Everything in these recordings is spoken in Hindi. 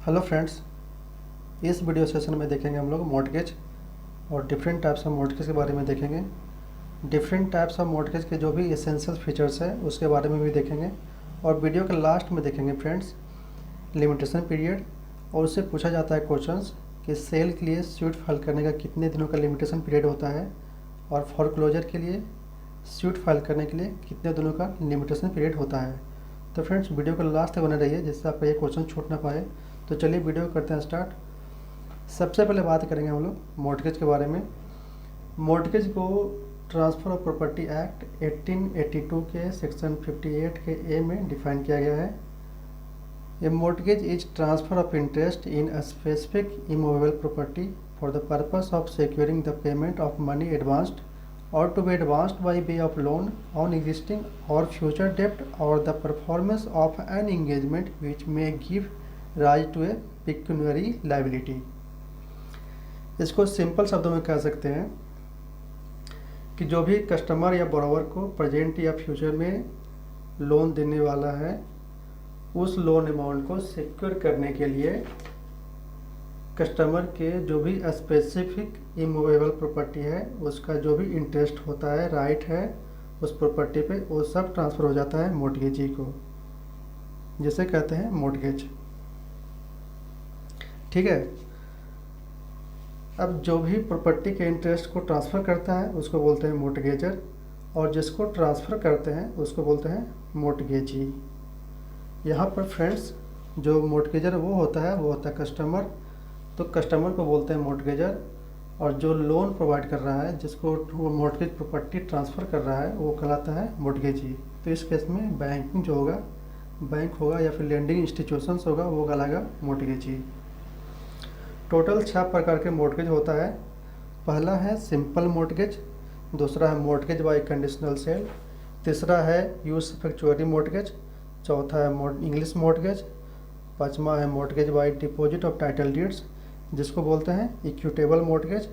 हेलो फ्रेंड्स, इस वीडियो सेशन में देखेंगे हम लोग मॉर्टगेज और डिफरेंट टाइप्स ऑफ मॉर्टगेज के बारे में देखेंगे। डिफरेंट टाइप्स ऑफ मॉर्टगेज के जो भी एसेंशियल फीचर्स है उसके बारे में भी देखेंगे। और वीडियो के लास्ट में देखेंगे फ्रेंड्स लिमिटेशन पीरियड। और उससे पूछा जाता है क्वेश्चंस कि सेल के लिए स्यूट फाइल करने का कितने दिनों का लिमिटेशन पीरियड होता है और फॉरक्लोजर के लिए स्यूट फाइल करने के लिए कितने दिनों का लिमिटेशन पीरियड होता है। तो फ्रेंड्स वीडियो को लास्ट तक बने रहिए जिससे आपका ये क्वेश्चन छूट ना पाए। तो चलिए वीडियो करते हैं स्टार्ट। सबसे पहले बात करेंगे हम लोग मॉर्टगेज के बारे में। मॉर्टगेज को ट्रांसफ़र ऑफ प्रॉपर्टी एक्ट 1882 के सेक्शन 58 के ए में डिफाइन किया गया है। A mortgage is transfer of interest in a specific immovable property for the purpose of securing the payment of money advanced or to be advanced by way of loan on existing or future debt or the performance of an engagement which may give rise to a pecuniary liability। इसको सिंपल शब्दों में कह सकते हैं कि जो भी कस्टमर या बोरोवर को प्रेजेंट या फ्यूचर में लोन देने वाला है उस लोन अमाउंट को सिक्योर करने के लिए कस्टमर के जो भी स्पेसिफिक इमूवेबल प्रॉपर्टी है उसका जो भी इंटरेस्ट होता है, राइट है उस प्रॉपर्टी पे, वो सब ट्रांसफ़र हो जाता है मॉर्टगेजी को, जिसे कहते हैं मॉर्टगेज। ठीक है। अब जो भी प्रॉपर्टी के इंटरेस्ट को ट्रांसफ़र करता है उसको बोलते हैं मॉर्टगेजर, और जिसको ट्रांसफ़र करते हैं उसको बोलते हैं मॉर्टगेजी। यहाँ पर फ्रेंड्स जो मॉर्टगेजर वो होता है कस्टमर, तो कस्टमर को बोलते हैं मॉर्टगेजर। और जो लोन प्रोवाइड कर रहा है, जिसको वो मॉर्टगेज प्रॉपर्टी ट्रांसफ़र कर रहा है, वो कहलाता है मॉर्टगेजी। तो इस केस में बैंकिंग जो होगा, बैंक होगा या फिर लेंडिंग इंस्टीट्यूशंस होगा, वो कहलाएगा मॉर्टगेजी। टोटल 6 प्रकार के मॉर्टगेज होता है। पहला है सिंपल मॉर्टगेज, दूसरा है मॉर्टगेज बाय कंडीशनल सेल, तीसरा है यूज इफेक्चुअरी मॉर्टगेज, चौथा है इंग्लिश मॉर्टगेज, पाँचवा है mortgage by deposit of title deeds जिसको बोलते हैं इक्विटेबल मॉर्टगेज,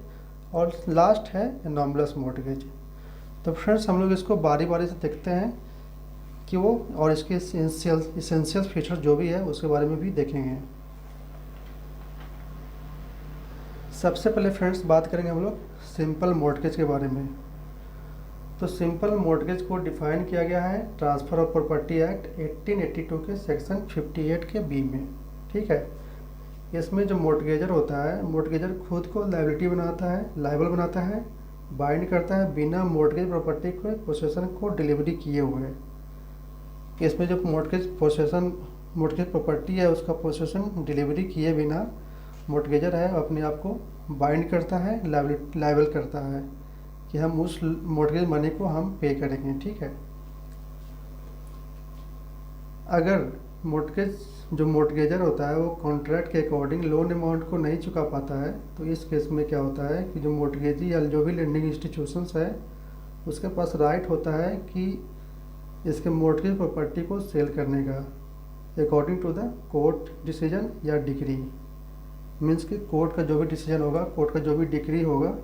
और लास्ट है नॉमिनल मॉर्टगेज। तो फ्रेंड्स हम लोग इसको बारी बारी से देखते हैं कि वो और इसके इसेंशियल फीचर जो भी है उसके बारे में भी देखेंगे। सबसे पहले फ्रेंड्स बात करेंगे हम लोग सिंपल मॉर्टगेज के बारे में। तो सिंपल मॉर्टगेज को डिफाइन किया गया है ट्रांसफ़र ऑफ प्रॉपर्टी एक्ट 1882 के सेक्शन 58 के बी में। ठीक है। इसमें जो मॉर्टगेजर होता है, मॉर्टगेजर खुद को लायबिलिटी बनाता है, लायबल बनाता है, बाइंड करता है बिना मॉर्टगेज प्रॉपर्टी को पोसेसन को डिलीवरी किए हुए। इसमें जो मॉर्टगेज प्रॉपर्टी है उसका पोसेसन डिलीवरी किए बिना मॉर्टगेजर है अपने आप को बाइंड करता है, लायबल करता है कि हम उस मॉर्टगेज मनी को हम पे करेंगे। ठीक है। अगर जो मॉर्टगेजर होता है वो कॉन्ट्रैक्ट के अकॉर्डिंग लोन अमाउंट को नहीं चुका पाता है, तो इस केस में क्या होता है कि जो मॉर्टगेजी या जो भी लेंडिंग इंस्टीट्यूशंस है उसके पास राइट होता है कि इसके मॉर्टगेज प्रॉपर्टी को सेल करने का according to the court decision या डिक्री। मीन्स कि कोर्ट का जो भी डिसीजन होगा, कोर्ट का जो भी डिक्री होगा,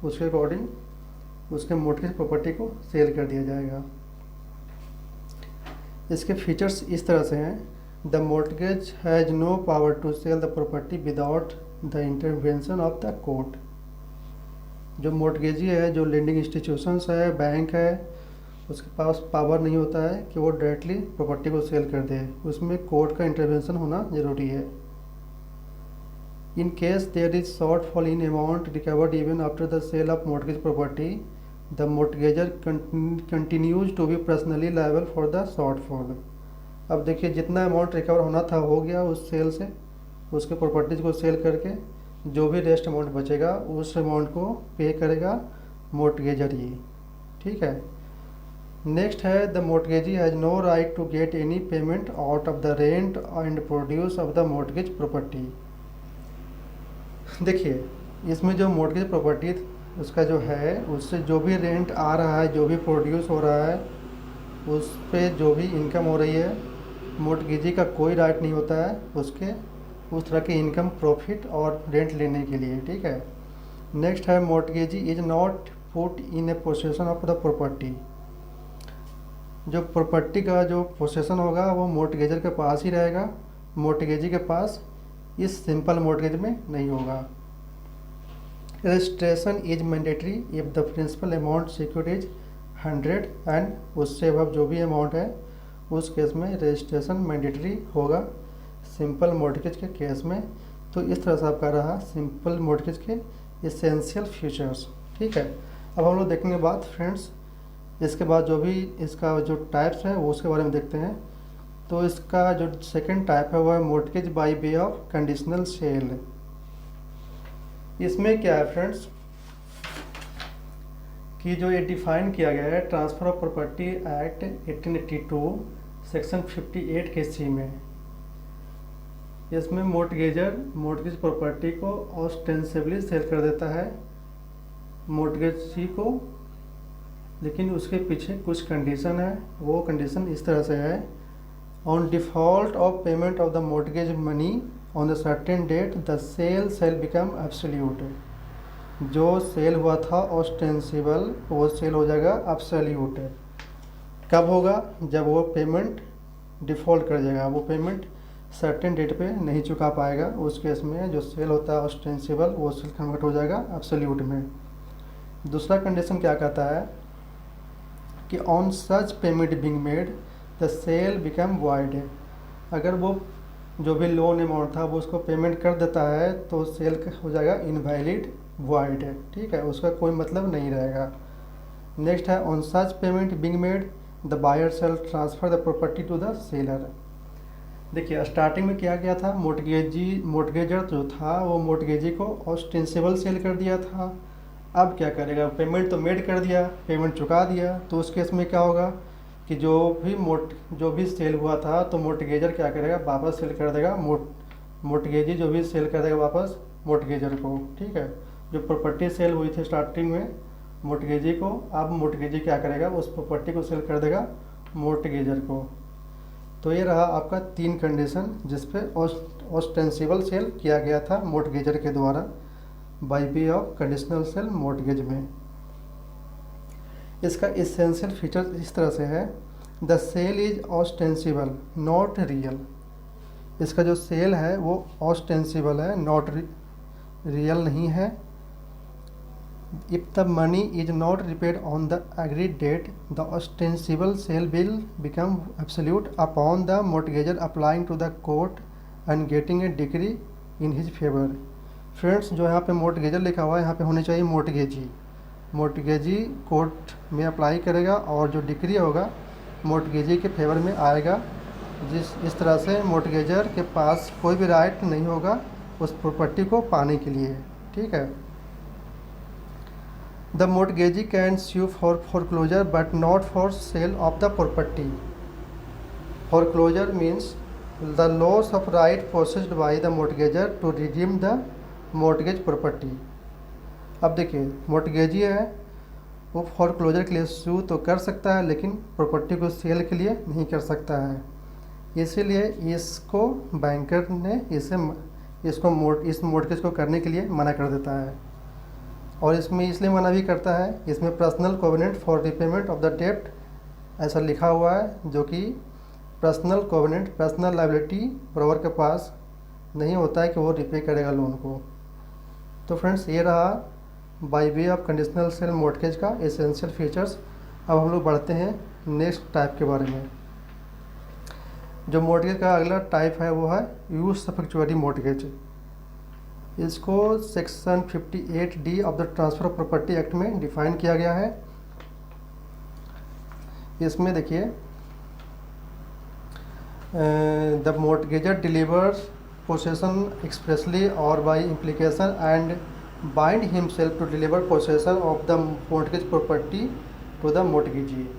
उसके अकॉर्डिंग उसके मॉर्टगेज प्रॉपर्टी को सेल कर दिया जाएगा। इसके फीचर्स इस तरह से हैं। The mortgage has no power to sell the property without the intervention of the court. जो मॉर्टगेजी है, जो लेंडिंग इंस्टीट्यूशंस है, बैंक है, उसके पास पावर नहीं होता है कि वो डायरेक्टली प्रॉपर्टी को सेल कर दे, उसमें कोर्ट का इंटरवेंशन होना ज़रूरी है। In case there is shortfall in amount recovered even after the sale of mortgage property, the mortgagor continues to be personally liable for the shortfall. अब देखिए जितना अमाउंट रिकवर होना था हो गया उस सेल से, उसके प्रॉपर्टीज को सेल करके जो भी रेस्ट अमाउंट बचेगा उस अमाउंट को पे करेगा मॉर्टगेजर ही। ठीक है। नेक्स्ट है the mortgagee has no right to get any payment out of the rent and produce of the mortgage property. देखिए इसमें जो मॉर्टगेज प्रॉपर्टी उसका जो है उससे जो भी रेंट आ रहा है, जो भी प्रोड्यूस हो रहा है, उस पे जो भी इनकम हो रही है, मॉर्टगेजी का कोई राइट नहीं होता है उसके उस तरह की इनकम, प्रॉफिट और रेंट लेने के लिए। ठीक है। नेक्स्ट है mortgagee is not put in a possession of the property. जो प्रॉपर्टी का जो पोसेशन होगा वो मॉर्टगेजर के पास ही रहेगा, मॉर्टगेजी के पास इस सिंपल मॉर्गेज में नहीं होगा। Registration is mandatory if the principal amount secured is 100 and उससे अब जो भी अमाउंट है उस केस में रजिस्ट्रेशन मैंडेटरी होगा सिंपल मॉर्गेज के केस में। तो इस तरह से आपका रहा सिंपल मॉर्गेज के एसेंशियल फीचर्स। ठीक है, अब हम लोग देखने के बाद फ्रेंड्स इसके बाद जो भी इसका जो टाइप्स है वो उसके बारे में देखते हैं। तो इसका जो सेकंड टाइप है वो है mortgage bye way of conditional cell. इसमें क्या है फ्रेंड्स कि जो ये डिफाइन किया गया है transfer of property act 1882 section 58 के सी में, इसमें मोर्टगेजर मोर्टगेज प्रॉपर्टी को ऑस्टेंसिबली सेल कर देता है मोर्टगेजी को, लेकिन उसके पीछे कुछ कंडीशन है। वो कंडीशन इस तरह से है, on default of payment of the mortgage money on the certain date the sale sale become absolute. जो सेल हुआ था ऑस्टेंसिबल वो सेल हो जाएगा एब्सोल्यूट। कब होगा? जब वो पेमेंट डिफ़ॉल्ट कर जाएगा, वो पेमेंट सर्टेन डेट पे नहीं चुका पाएगा, उस केस में जो सेल होता है ऑस्टेंसिबल वो सेल कन्वर्ट हो जाएगा एब्सोल्यूट में। दूसरा कंडीशन क्या कहता है कि on such payment being made the sale become void. अगर वो जो भी लोन अमाउंट था वो उसको पेमेंट कर देता है तो सेल हो जाएगा इनवैलिड वॉइड। ठीक है, उसका कोई मतलब नहीं रहेगा। नेक्स्ट है on such payment being made the buyer shall transfer the property to the seller. देखिए स्टार्टिंग में क्या किया था, मोर्टगेजर जो था वो मोर्टगेजी को ऑस्टेंसिबल सेल कर दिया था। अब क्या करेगा, पेमेंट तो मेड कर दिया, पेमेंट चुका दिया, तो उस केस में क्या होगा कि जो भी सेल हुआ था तो मोर्टगेजर क्या करेगा, वापस सेल कर देगा मोर्टगेजी जो भी सेल कर देगा वापस मोर्टगेजर को। ठीक है, जो प्रॉपर्टी सेल हुई थी स्टार्टिंग में मोर्टगेजी को, अब मोर्टगेजी क्या करेगा, उस प्रॉपर्टी को सेल कर देगा मोर्टगेजर को। तो ये रहा आपका 3 कंडीशन जिस पे ऑस्टेंसिबल सेल किया गया था मोर्टगेजर के द्वारा by way of conditional sale mortgage में। इसका एसेंशियल फीचर इस तरह से है, the sale is ostensible not real. इसका जो सेल है वो ऑस्टेंसिबल है, नॉट रियल नहीं है। If the money is not repaid on the agreed date, the ostensible sale will become absolute upon the mortgager applying to the court and getting a decree in his favor. Friends जो यहाँ पे मोर्टगेजर लिखा हुआ है यहाँ पे होनी चाहिए मोर्टगेजी कोर्ट में अप्लाई करेगा और जो डिक्री होगा मोर्टगेजी के फेवर में आएगा। इस तरह से मोर्टगेजर के पास कोई भी राइट नहीं होगा उस प्रॉपर्टी को पाने के लिए। ठीक है, The mortgagee can sue for foreclosure but not for sale of the property. Foreclosure means the loss of right possessed by the mortgager to redeem the mortgage property. अब देखिए मोर्टगेजी है वो फोरक्लोजर के लिए सू तो कर सकता है लेकिन प्रॉपर्टी को सेल के लिए नहीं कर सकता है, इसीलिए इसको बैंकर ने इस मोर्टगेज को करने के लिए मना कर देता है। और इसमें इसलिए मना भी करता है, इसमें personal covenant for repayment of the डेप्ट ऐसा लिखा हुआ है, जो कि personal covenant personal liability borrower के पास नहीं होता है कि वो रिपे करेगा लोन को। तो फ्रेंड्स ये रहा bye way of conditional cell mortgage का एसेंशियल फीचर्स। अब हम लोग बढ़ते हैं नेक्स्ट टाइप के बारे में। जो मॉर्टगेज का अगला टाइप है वो है यूज सफेक्चुअरी मॉर्टगेज। इसको section 58D of the transfer of property act में डिफाइन किया गया है। इसमें देखिए the mortgagor delivers possession expressly और by implication and bind himself to deliver possession of the mortgage property to the mortgagee.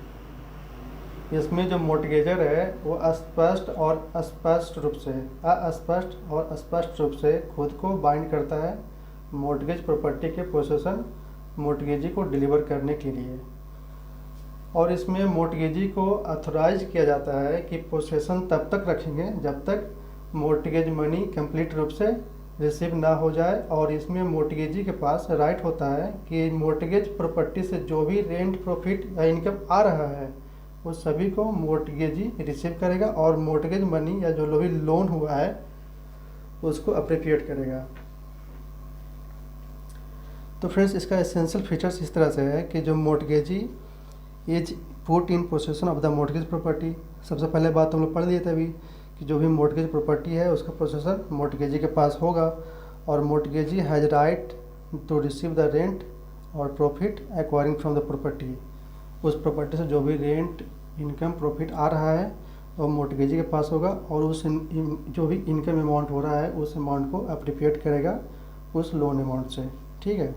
इसमें जो मोर्टगेजर है वो अस्पष्ट और अस्पष्ट रूप से खुद को बाइंड करता है मोर्टगेज प्रॉपर्टी के पोसेसन मोर्टगेजी को डिलीवर करने के लिए। और इसमें मोर्टगेजी को अथोराइज किया जाता है कि पोसेसन तब तक रखेंगे जब तक मोर्टगेज मनी कंप्लीट रूप से रिसीव ना हो जाए। और इसमें मोर्टगेजी के पास राइट होता है कि मोर्टगेज प्रॉपर्टी से जो भी रेंट प्रॉफिट या इनकम आ रहा है वो सभी को मोर्टगेजी रिसीव करेगा और मोर्टगेज मनी या जो भी लोन हुआ है उसको अप्रिशिएट करेगा। तो फ्रेंड्स इसका एसेंशियल फीचर्स इस तरह से है कि जो mortgagee is put in possession of the mortgage property. सबसे पहले बात हम लोग पढ़ लिए थे अभी कि जो भी मोर्टगेज प्रॉपर्टी है उसका पोसेशन मोर्टगेजी के पास होगा, और mortgagee has right to receive the rent और profit acquiring from the property. उस प्रॉपर्टी से जो भी रेंट, इनकम, प्रॉफिट आ रहा है वो मोर्टगेजी के पास होगा, और उस जो भी इनकम अमाउंट हो रहा है उस अमाउंट को अप्रिशिएट करेगा उस लोन अमाउंट से। ठीक है,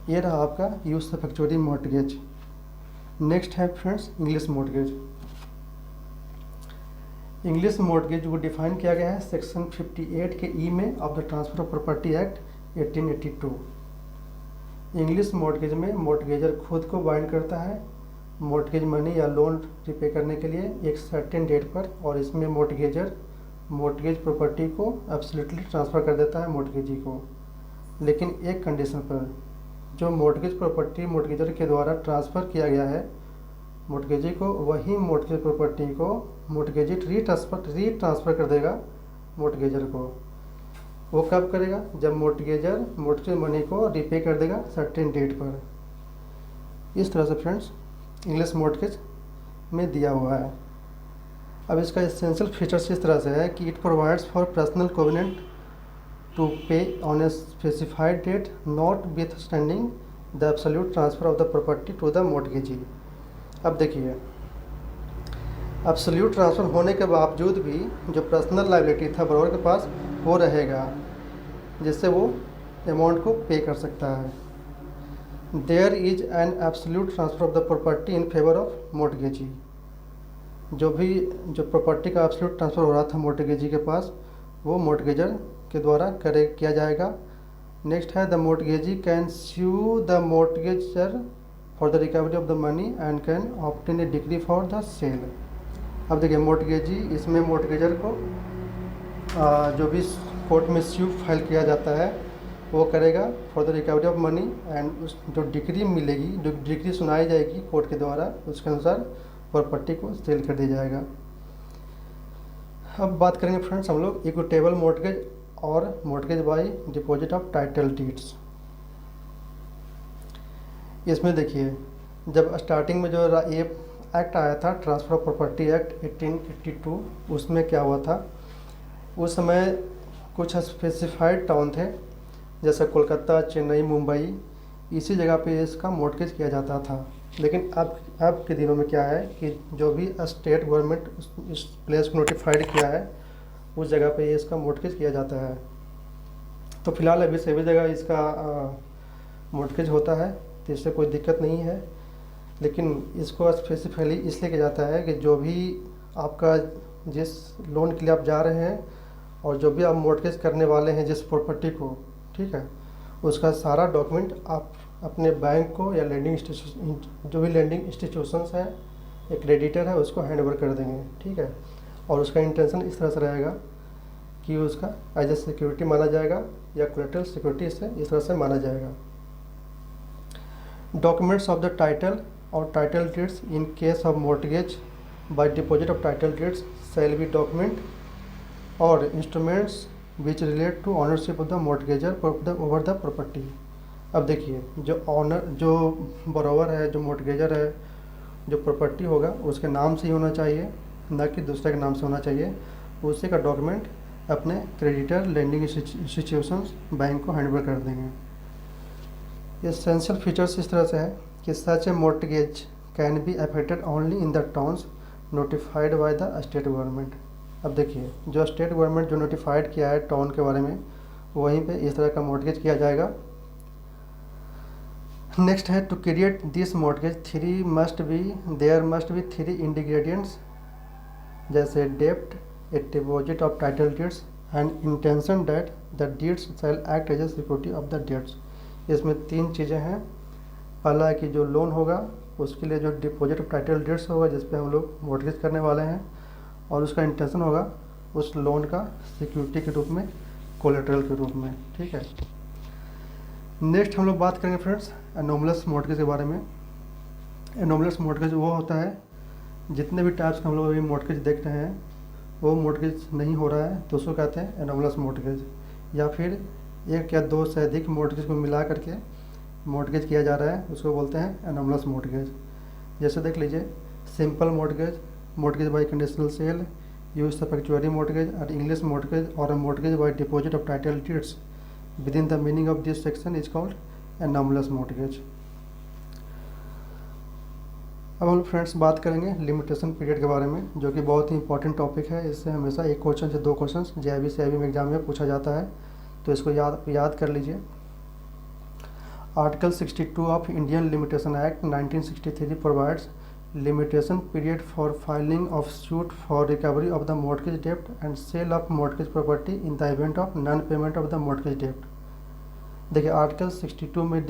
ये रहा आपका यूज फैक्चुअली मोर्टगेज। नेक्स्ट है friends English mortgage. English mortgage को डिफाइन किया गया है सेक्शन 58 के ई में of the transfer of property act 1882। English mortgage में मोर्टगेजर खुद को बाइंड करता है मोर्टगेज मनी या लोन रिपे करने के लिए एक सर्टेन डेट पर, और इसमें मोर्टगेजर मोर्टगेज प्रॉपर्टी को एब्सोल्युटली ट्रांसफ़र कर देता है मोर्टगेजी को, लेकिन एक कंडीशन पर। जो मोर्टगेज प्रॉपर्टी मोर्टगेजर के द्वारा ट्रांसफ़र किया गया है मोर्टगेजी को, वही मोर्टगेज प्रॉपर्टी को मोर्टगेजी रीट्रांसफ़र कर देगा मोर्टगेजर को। वो कब करेगा? जब मोर्टगेजर मोर्टगेज मनी को रिपे कर देगा सर्टेन डेट पर। इस तरह से फ्रेंड्स इंग्लिश मोर्टगेज में दिया हुआ है। अब इसका एसेंशियल फीचर्स इस तरह से है कि it provides for personal covenant to pay on a specified date notwithstanding the absolute transfer of the property to the mortgagee. अब देखिए, एब्सोल्यूट ट्रांसफ़र होने के बावजूद भी जो पर्सनल लायबिलिटी था बरोवर के पास वो रहेगा, जिससे वो अमाउंट को पे कर सकता है। There is an absolute transfer of the property in favour of mortgagee. जो प्रॉपर्टी का एब्सोल्यूट ट्रांसफ़र हो रहा था मोर्टगेजी के पास, वो मोर्टगेजर के द्वारा किया जाएगा। नेक्स्ट है the mortgagee can sue the mortgagor for the recovery of the money and can obtain a decree for the sale. अब देखिए मोर्टगेजी, इसमें मोर्टगेजर को जो भी कोर्ट में स्यू फाइल किया जाता है वो करेगा for the recovery of money, and उस जो डिक्री मिलेगी, जो डिक्री सुनाई जाएगी कोर्ट के द्वारा, उसके अनुसार प्रॉपर्टी को सेल कर दिया जाएगा। अब बात करेंगे फ्रेंड्स हम लोग इक्विटेबल मोर्टगेज और mortgage by deposit of title deeds. इसमें देखिए, जब स्टार्टिंग में जो ये एक्ट आया था ट्रांसफ़र ऑफ प्रॉपर्टी एक्ट 1882, उसमें क्या हुआ था, उस समय कुछ स्पेसिफाइड टाउन थे जैसे कोलकाता, चेन्नई, मुंबई, इसी जगह पे इसका मोर्टगेज किया जाता था। लेकिन अब के दिनों में क्या है कि जो भी स्टेट गवर्नमेंट इस प्लेस को नोटिफाइड किया है उस जगह पे इसका मोर्टगेज किया जाता है। तो फिलहाल अभी सभी जगह इसका मोर्टगेज होता है, तो इससे कोई दिक्कत नहीं है। लेकिन इसको स्पेसिफिकली इसलिए किया जाता है कि जो भी आपका जिस लोन के लिए आप जा रहे हैं और जो भी आप मोर्टगेज करने वाले हैं जिस प्रॉपर्टी को, ठीक है, उसका सारा डॉक्यूमेंट आप अपने बैंक को या लैंडिंग जो भी लैंडिंग इंस्टीट्यूशंस है, एक क्रेडिटर है, उसको हैंड ओवर कर देंगे। ठीक है, और उसका इंटेंशन इस तरह से रहेगा कि उसका एज ए सिक्योरिटी माना जाएगा या कोलेटरल सिक्योरिटी से इस तरह से माना जाएगा। डॉक्यूमेंट्स ऑफ द टाइटल और title deeds in case of mortgage by deposit of title deeds shall be document और instruments which relate to ownership of the mortgagor over the property. अब देखिए, जो बरोवर है, जो मोर्टगेजर है, जो प्रॉपर्टी होगा उसके नाम से ही होना चाहिए, न कि दूसरे के नाम से होना चाहिए। उसी का डॉक्यूमेंट अपने क्रेडिटर, लैंडिंग इंस्टीट्यूशंस, बैंक को हैंड ओवर कर देंगे। एसेंशियल फीचर्स इस तरह से है कि such a mortgage can be affected only in the towns notified by the state government. अब देखिए, जो स्टेट गवर्नमेंट जो नोटिफाइड किया है टाउन के बारे में, वहीं पे इस तरह का मोर्टगेज किया जाएगा। नेक्स्ट है to create this mortgage there must be 3 ingredients, जैसे डेप्ट, a deposit of title deeds and intention that the deeds shall act as a security of the debts. इसमें 3 चीज़ें हैं। पहला है कि जो लोन होगा उसके लिए जो डिपॉजिट ऑफ टाइटल डीड्स होगा जिस पे हम लोग मोर्टगेज करने वाले हैं, और उसका इंटेंशन होगा उस लोन का सिक्योरिटी के रूप में, कोलेटरल के रूप में। ठीक है, नेक्स्ट हम लोग बात करेंगे फ्रेंड्स एनोमलस मोर्टगेज के बारे में। एनोमलस मोर्टगेज वो होता है, जितने भी टाइप्स का हम लोग अभी मोर्टगेज देख रहे हैं वो मोर्टगेज नहीं हो रहा है तो उसको कहते हैं एनोमलस मोर्टगेज। या फिर एक या दो से अधिक मॉर्टगेज को मिला करके मॉर्टगेज किया जा रहा है, उसको बोलते हैं एनोमलस मॉर्टगेज। जैसे देख लीजिए, simple mortgage, mortgage by conditional sale, usufructuary mortgage और इंग्लिश मॉर्टगेज और mortgage by deposit of title deeds within the meaning of this section is called anomalous mortgage. अब हम फ्रेंड्स बात करेंगे लिमिटेशन पीरियड के बारे में, जो कि बहुत ही इंपॉर्टेंट टॉपिक है। इससे हमेशा एक क्वेश्चन से दो क्वेश्चन JIB CIB में एग्जाम में पूछा जाता है, तो इसको याद कर लीजिए। Article 62 of Indian limitation act 1963 provides limitation period for filing of suit for recovery of the mortgage डेब्ट and cell of mortgage property in the event of non payment of the mortgage डेब्ट। देखिए, आर्टिकल 62 में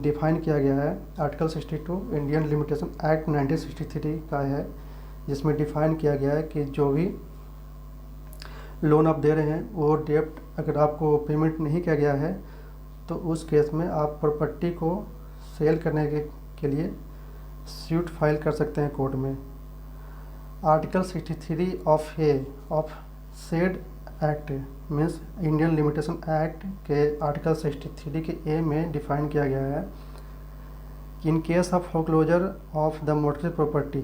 डिफाइन किया गया है। आर्टिकल 62 इंडियन लिमिटेशन एक्ट 1963 का है, जिसमें डिफाइन किया गया है कि जो भी लोन आप दे रहे हैं वो डेब्ट अगर आपको पेमेंट नहीं किया गया है तो उस केस में आप प्रॉपर्टी को सेल करने के लिए सूट फाइल कर सकते हैं कोर्ट में। Article 63 of said act means Indian limitation act के आर्टिकल 63 के ए में डिफाइन किया गया है कि इन case of foreclosure of the mortgage property,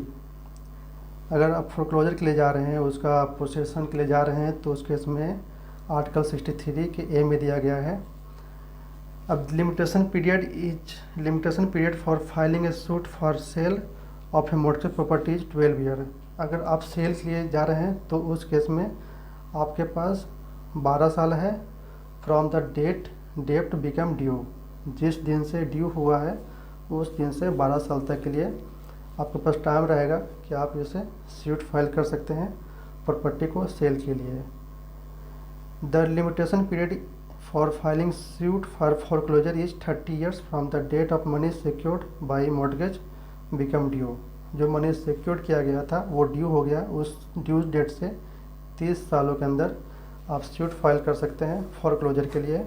अगर आप फोरक्लोजर के लिए जा रहे हैं, उसका पोसेसन के लिए जा रहे हैं, तो उस केस में आर्टिकल 63 के ए में दिया गया है। अब limitation period for filing A suit for sale of A mortgage property is 12 year. अगर आप सेल के लिए जा रहे हैं तो उस केस में आपके पास 12 साल है फ्रॉम द डेट डेब्ट बिकम ड्यू। जिस दिन से ड्यू हुआ है उस दिन से 12 साल तक के लिए आपके पास टाइम रहेगा कि आप इसे सूट फाइल कर सकते हैं प्रॉपर्टी को सेल के लिए। The limitation period for filing suit for foreclosure is 30 years from the date of money secured by mortgage become due. जो मनी सिक्योर्ड किया गया था वो ड्यू हो गया, उस ड्यू डेट से 30 सालों के अंदर आप सूट फाइल कर सकते हैं फोरक्लोजर के लिए,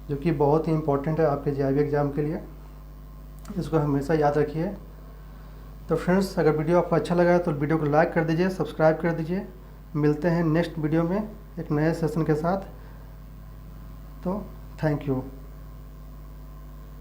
जो कि बहुत ही इंपॉर्टेंट है आपके JIB एग्ज़ाम के लिए। इसको हमेशा याद रखिए। तो फ्रेंड्स, अगर वीडियो आपको अच्छा लगा है तो वीडियो को लाइक कर दीजिए, सब्सक्राइब कर दीजिए। मिलते हैं नेक्स्ट वीडियो में एक नए सेशन के साथ। तो थैंक यू।